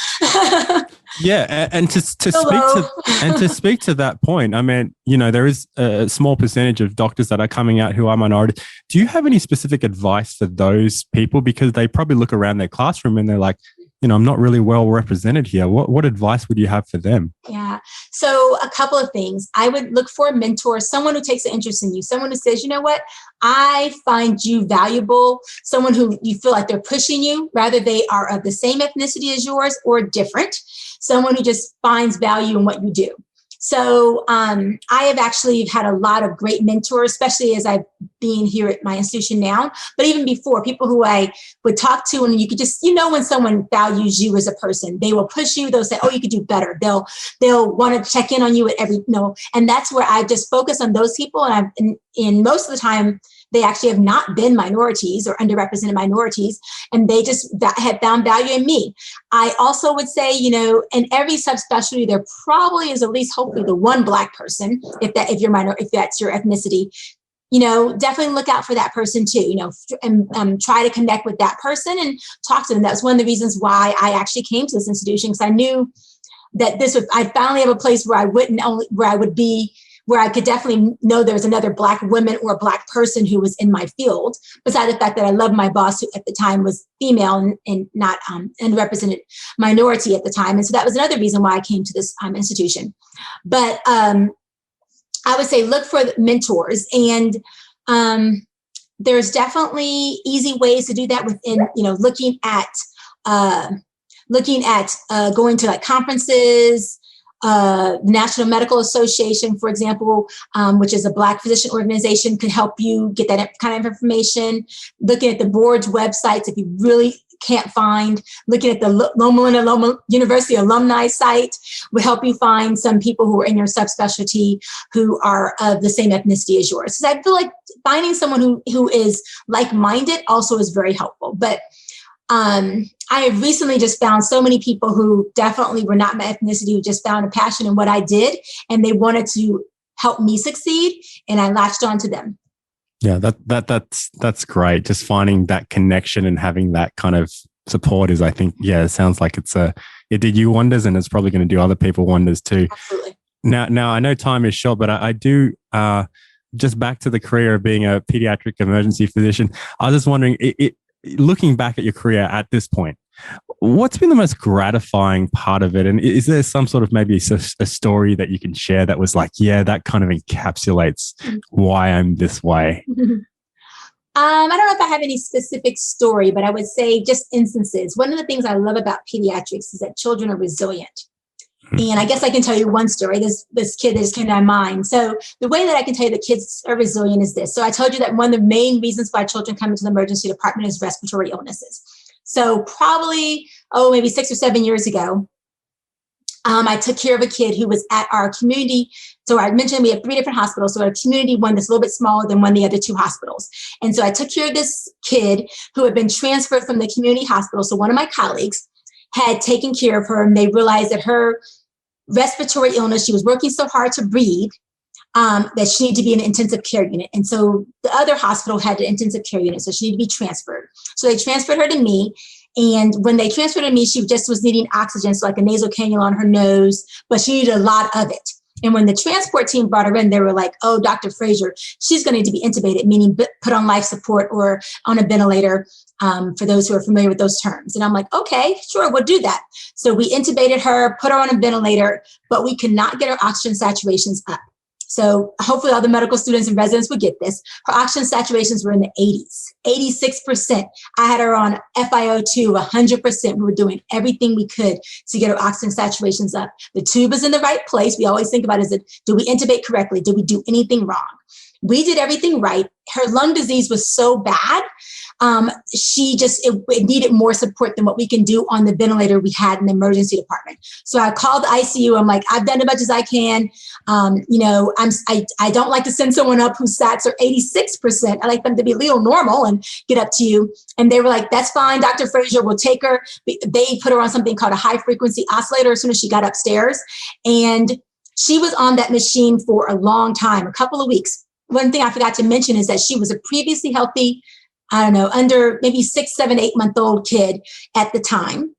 [SPEAKER 1] Yeah. And to speak to that point, I mean, there is a small percentage of doctors that are coming out who are minority. Do you have any specific advice for those people? Because they probably look around their classroom and they're like, I'm not really well represented here. What advice would you have for them? Yeah.
[SPEAKER 2] So a couple of things. I would look for a mentor, someone who takes an interest in you, someone who says, you know what, I find you valuable, someone who you feel like they're pushing you, rather they are of the same ethnicity as yours or different, someone who just finds value in what you do. So I have actually had a lot of great mentors, especially as I've been here at my institution now, but even before, people who I would talk to, and you could just, when someone values you as a person, they will push you, they'll say, oh, you could do better. They'll want to check in on you at every, and that's where I just focus on those people. And in most of the time, they actually have not been minorities or underrepresented minorities, and they just had found value in me. I also would say, you know, in every subspecialty, there probably is at least hopefully the one Black person, if that's your ethnicity. You know, definitely look out for that person too, you know, and try to connect with that person and talk to them. That's one of the reasons why I actually came to this institution, because I knew that I finally have a place where I could definitely know there was another Black woman or a Black person who was in my field, besides the fact that I loved my boss, who at the time was female and not underrepresented minority at the time. And so that was another reason why I came to this institution. But I would say look for mentors, and there's definitely easy ways to do that within, you know, looking at going to like conferences. National Medical Association, for example, which is a Black physician organization, could help you get that kind of information. Looking at the board's websites, if you really can't find, looking at the Loma University alumni site would help you find some people who are in your subspecialty who are of the same ethnicity as yours. So I feel like finding someone who is like-minded also is very helpful. But I have recently just found so many people who definitely were not my ethnicity, who just found a passion in what I did, and they wanted to help me succeed, and I latched onto them.
[SPEAKER 1] Yeah, that's great. Just finding that connection and having that kind of support is, I think, it sounds like it did you wonders, and it's probably going to do other people wonders too.
[SPEAKER 2] Absolutely.
[SPEAKER 1] Now I know time is short, but I do just back to the career of being a pediatric emergency physician. I was just wondering, looking back at your career at this point, what's been the most gratifying part of it? And is there some sort of maybe a story that you can share that was like, yeah, that kind of encapsulates why I'm this way?
[SPEAKER 2] I don't know if I have any specific story, but I would say just instances. One of the things I love about pediatrics is that children are resilient. And I guess I can tell you one story, this kid that just came to my mind. So the way that I can tell you that kids are resilient is this. So I told you that one of the main reasons why children come into the emergency department is respiratory illnesses. So probably, maybe 6 or 7 years ago, I took care of a kid who was at our community. So I mentioned we have 3 different hospitals. So our community one that's a little bit smaller than one of the other 2 hospitals. And so I took care of this kid who had been transferred from the community hospital. So one of my colleagues had taken care of her, and they realized that her respiratory illness, she was working so hard to breathe, that she needed to be in an intensive care unit. And so the other hospital had an intensive care unit, so she needed to be transferred. So they transferred her to me. And when they transferred her to me, she just was needing oxygen, so like a nasal cannula on her nose, but she needed a lot of it. And when the transport team brought her in, they were like, oh, Dr. Fraser, she's going to need to be intubated, meaning put on life support or on a ventilator, for those who are familiar with those terms. And I'm like, okay, sure, we'll do that. So we intubated her, put her on a ventilator, but we could not get her oxygen saturations up. So hopefully all the medical students and residents would get this. Her oxygen saturations were in the 80s, 86%. I had her on FiO2, 100%. We were doing everything we could to get her oxygen saturations up. The tube is in the right place. We always think about, do we intubate correctly? Did we do anything wrong? We did everything right. Her lung disease was so bad. It needed more support than what we can do on the ventilator we had in the emergency department. So I called the ICU. I'm like, I've done as much as I can. I don't like to send someone up whose sats are 86%. I like them to be a little normal and get up to you. And they were like, that's fine, Dr. Fraser, we'll take her. They put her on something called a high frequency oscillator as soon as she got upstairs. And she was on that machine for a long time, a couple of weeks. One thing I forgot to mention is that she was a previously healthy, under maybe 6, 7, 8-month-old kid at the time,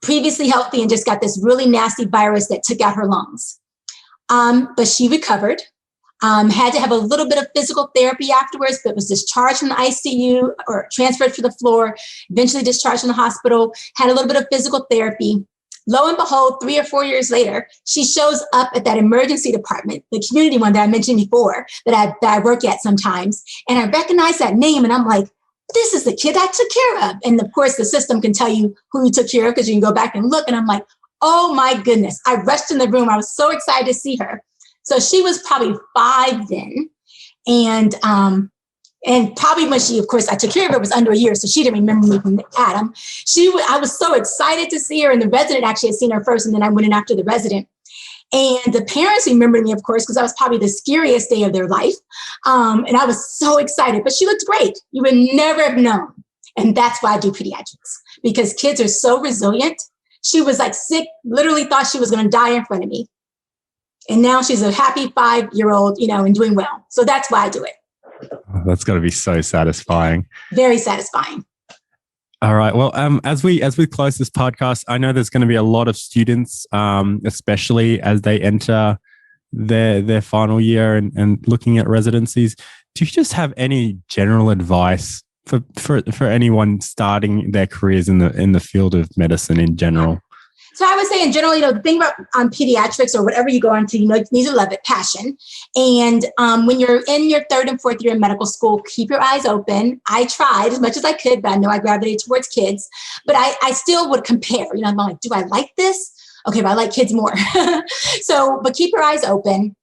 [SPEAKER 2] previously healthy, and just got this really nasty virus that took out her lungs. But she recovered, had to have a little bit of physical therapy afterwards, but was discharged from the ICU or transferred to the floor, eventually discharged from the hospital, had a little bit of physical therapy. Lo and behold, 3 or 4 years later, she shows up at that emergency department, the community one that I mentioned before, that I work at sometimes. And I recognize that name, and I'm like, this is the kid I took care of. And of course, the system can tell you who you took care of because you can go back and look. And I'm like, oh my goodness. I rushed in the room. I was so excited to see her. So she was probably 5 then. And probably when she, of course, I took care of her, it was under a year, so she didn't remember me from Adam. I was so excited to see her, and the resident actually had seen her first, and then I went in after the resident. And the parents remembered me, of course, because that was probably the scariest day of their life. And I was so excited, but she looked great. You would never have known. And that's why I do pediatrics, because kids are so resilient. She was like sick, literally thought she was going to die in front of me. And now she's a happy 5-year-old, and doing well. So that's why I do it.
[SPEAKER 1] Oh, that's got to be so satisfying.
[SPEAKER 2] Very satisfying.
[SPEAKER 1] All right. Well, as we close this podcast, I know there's going to be a lot of students, especially as they enter their final year and looking at residencies. Do you just have any general advice for anyone starting their careers in the field of medicine in general?
[SPEAKER 2] So I would say in general, the thing about pediatrics or whatever you go into, you need to love it, passion. And when you're in your 3rd and 4th year in medical school, keep your eyes open. I tried as much as I could, but I know I gravitated towards kids. But I still would compare. I'm like, do I like this? Okay, but I like kids more. But keep your eyes open.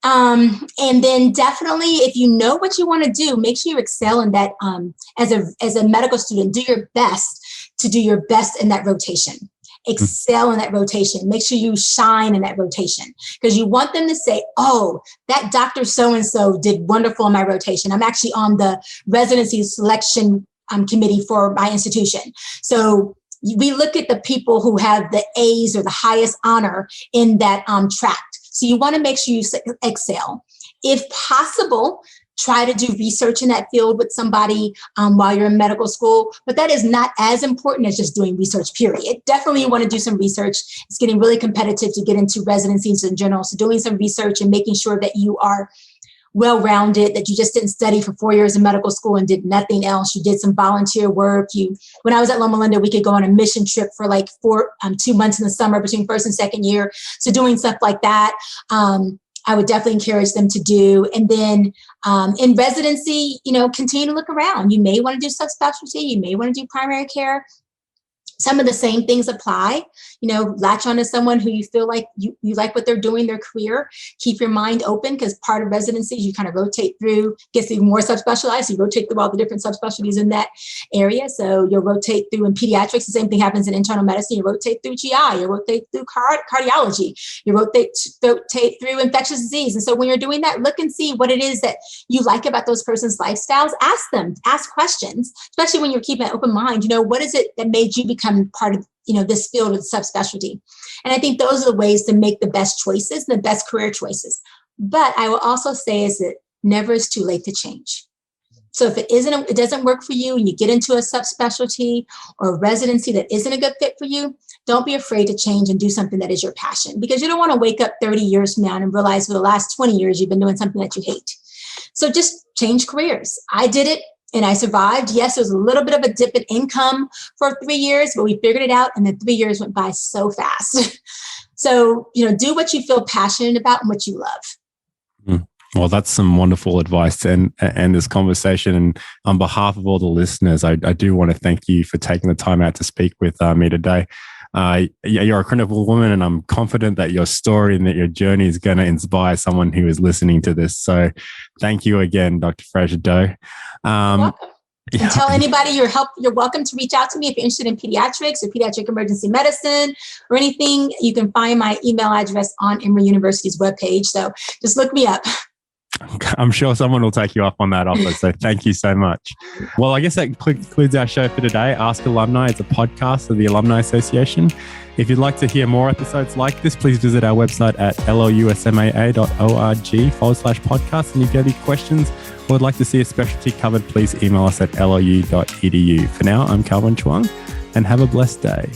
[SPEAKER 2] And then definitely, if you know what you want to do, make sure you excel in that. As a medical student, do your best to do your best in that rotation. Excel in that rotation. Make sure you shine in that rotation, because you want them to say, oh, that Dr. So-and-so did wonderful in my rotation. I'm actually on the residency selection committee for my institution. So we look at the people who have the A's or the highest honor in that tract. So you want to make sure you excel. If possible, try to do research in that field with somebody while you're in medical school, but that is not as important as just doing research, period. Definitely you want to do some research. It's getting really competitive to get into residencies in general. So doing some research and making sure that you are well-rounded, that you just didn't study for 4 years in medical school and did nothing else. You did some volunteer work. When I was at Loma Linda, we could go on a mission trip for like 2 months in the summer between 1st and 2nd year. So doing stuff like that, I would definitely encourage them to do. And then in residency, continue to look around. You may want to do subspecialty. You may want to do primary care. Some of the same things apply. Latch on to someone who you feel like you like what they're doing, their career. Keep your mind open, because part of residency, you kind of rotate through, gets even more subspecialized. You rotate through all the different subspecialties in that area. So you'll rotate through in pediatrics. The same thing happens in internal medicine. You rotate through GI. You rotate through cardiology. You rotate through infectious disease. And so when you're doing that, look and see what it is that you like about those person's lifestyles. Ask questions, especially when you're keeping an open mind. What is it that made you become part of this field of subspecialty? And I think those are the ways to make the best choices, the best career choices. But I will also say is that never is too late to change. So if it doesn't work for you and you get into a subspecialty or a residency that isn't a good fit for you, don't be afraid to change and do something that is your passion, because you don't want to wake up 30 years from now and realize for the last 20 years you've been doing something that you hate. So just change careers. I did it. And I survived. Yes, there was a little bit of a dip in income for 3 years, but we figured it out. And the 3 years went by so fast. So, do what you feel passionate about and what you love.
[SPEAKER 1] Well, that's some wonderful advice to end this conversation. And on behalf of all the listeners, I do want to thank you for taking the time out to speak with me today. You're a credible woman, and I'm confident that your story and that your journey is going to inspire someone who is listening to this. So thank you again, Dr. Fraser Doe.
[SPEAKER 2] And tell anybody you're welcome to reach out to me if you're interested in pediatrics or pediatric emergency medicine or anything. You can find my email address on Emory University's webpage. So just look me up.
[SPEAKER 1] I'm sure someone will take you up on that offer. So thank you so much. Well, I guess that concludes our show for today. Ask Alumni is a podcast of the Alumni Association. If you'd like to hear more episodes like this, please visit our website at lusmaa.org/podcast. And if you have any questions or would like to see a specialty covered, please email us at lu.edu. For now, I'm Calvin Chuang, and have a blessed day.